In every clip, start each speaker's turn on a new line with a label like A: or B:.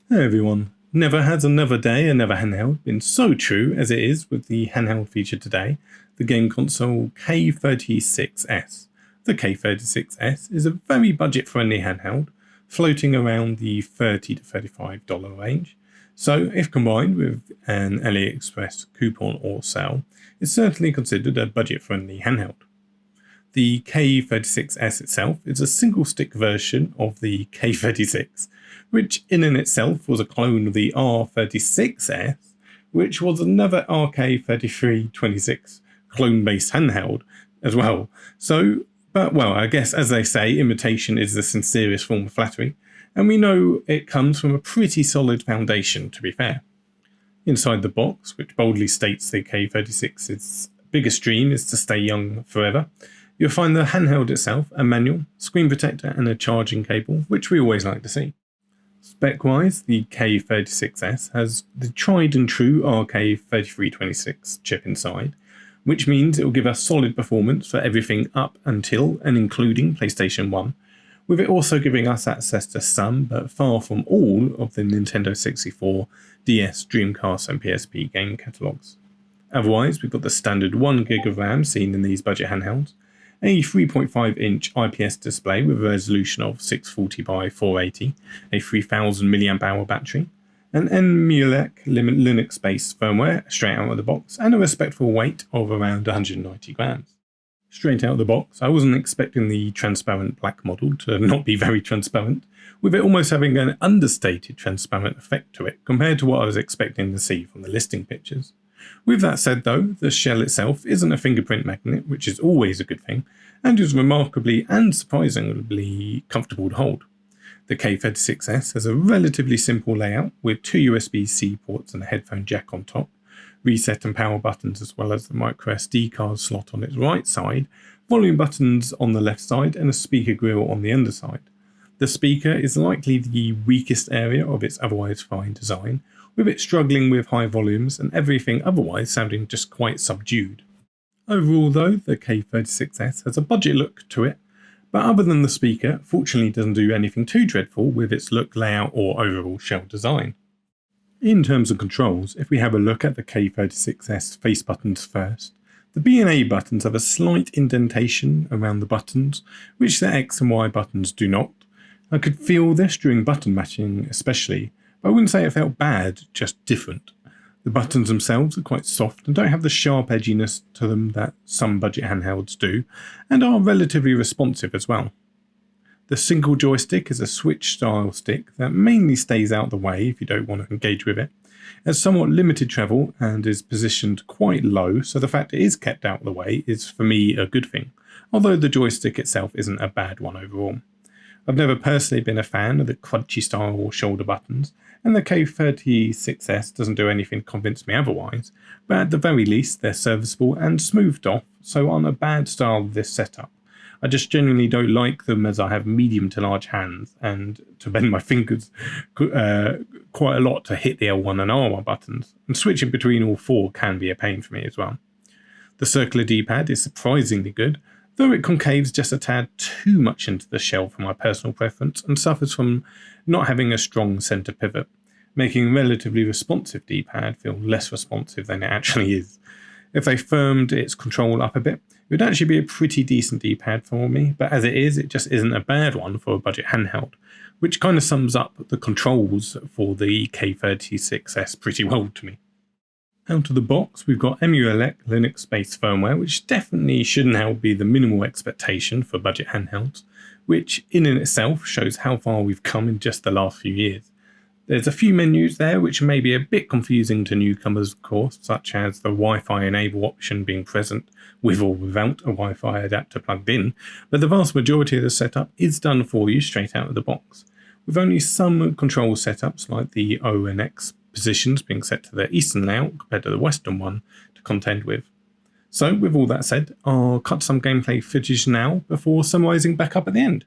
A: Hey everyone, never has another day, another handheld been so true as it is with the handheld featured today, the game console K36S. The K36S is a very budget-friendly handheld, floating around the $30 to $35 range. So if combined with an AliExpress coupon or sale, it's certainly considered a budget-friendly handheld. The K36S itself is a single-stick version of the K36, which in and itself was a clone of the R36S, which was another RK3326 clone-based handheld as well. But I guess as they say, imitation is the sincerest form of flattery, and we know it comes from a pretty solid foundation, to be fair. Inside the box, which boldly states the K36's biggest dream is to stay young forever, you'll find the handheld itself, a manual, screen protector and a charging cable, which we always like to see. Spec-wise, the K36S has the tried and true RK3326 chip inside, which means it will give us solid performance for everything up until and including PlayStation 1, with it also giving us access to some, but far from all, of the Nintendo 64, DS, Dreamcast and PSP game catalogues. Otherwise, we've got the standard 1GB of RAM seen in these budget handhelds, a 3.5-inch IPS display with a resolution of 640 by 480, a 3000 mAh battery, an emulate Linux-based firmware straight out of the box, and a respectful weight of around 190 grams. Straight out of the box, I wasn't expecting the transparent black model to not be very transparent, with it almost having an understated transparent effect to it compared to what I was expecting to see from the listing pictures. With that said though, the shell itself isn't a fingerprint magnet, which is always a good thing, and is remarkably and surprisingly comfortable to hold. The K36S has a relatively simple layout with two USB-C ports and a headphone jack on top, reset and power buttons as well as the microSD card slot on its right side, volume buttons on the left side and a speaker grill on the underside. The speaker is likely the weakest area of its otherwise fine design, with it struggling with high volumes and everything otherwise sounding just quite subdued. Overall though, the K36S has a budget look to it, but other than the speaker, fortunately doesn't do anything too dreadful with its look, layout or overall shell design. In terms of controls, if we have a look at the K36S face buttons first, the B and A buttons have a slight indentation around the buttons, which the X and Y buttons do not. I could feel this during button matching especially, but I wouldn't say it felt bad, just different. The buttons themselves are quite soft and don't have the sharp edginess to them that some budget handhelds do, and are relatively responsive as well. The single joystick is a Switch style stick that mainly stays out the way if you don't want to engage with it. It has somewhat limited travel and is positioned quite low, so the fact it is kept out of the way is for me a good thing, although the joystick itself isn't a bad one overall. I've never personally been a fan of the crunchy style shoulder buttons, and the K36S doesn't do anything to convince me otherwise, but at the very least they're serviceable and smoothed off, so aren't a bad style of this setup. I just genuinely don't like them as I have medium to large hands, and to bend my fingers quite a lot to hit the L1 and R1 buttons, and switching between all four can be a pain for me as well. The circular D-pad is surprisingly good, though it concaves just a tad too much into the shell for my personal preference and suffers from not having a strong centre pivot, making relatively responsive D-pad feel less responsive than it actually is. If they firmed its control up a bit, it would actually be a pretty decent D-pad for me, but as it is, it just isn't a bad one for a budget handheld, which kind of sums up the controls for the K36S pretty well to me. Out of the box, we've got emulate Linux-based firmware, which definitely should now be the minimal expectation for budget handhelds, which in and itself shows how far we've come in just the last few years. There's a few menus there which may be a bit confusing to newcomers, of course, such as the Wi-Fi enable option being present with or without a Wi-Fi adapter plugged in, but the vast majority of the setup is done for you straight out of the box, with only some control setups like the O and X positions being set to the eastern layout compared to the western one to contend with. So with all that said, I'll cut some gameplay footage now before summarising back up at the end.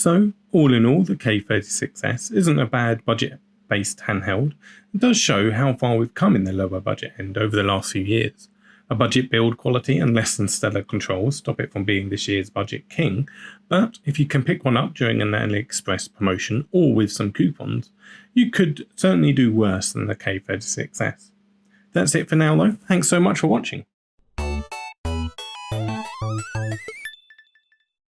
A: So, all in all, the K36S isn't a bad budget-based handheld. It does show how far we've come in the lower budget end over the last few years. A budget build quality and less than stellar controls stop it from being this year's budget king, but if you can pick one up during an AliExpress promotion or with some coupons, you could certainly do worse than the K36S. That's it for now though. Thanks so much for watching.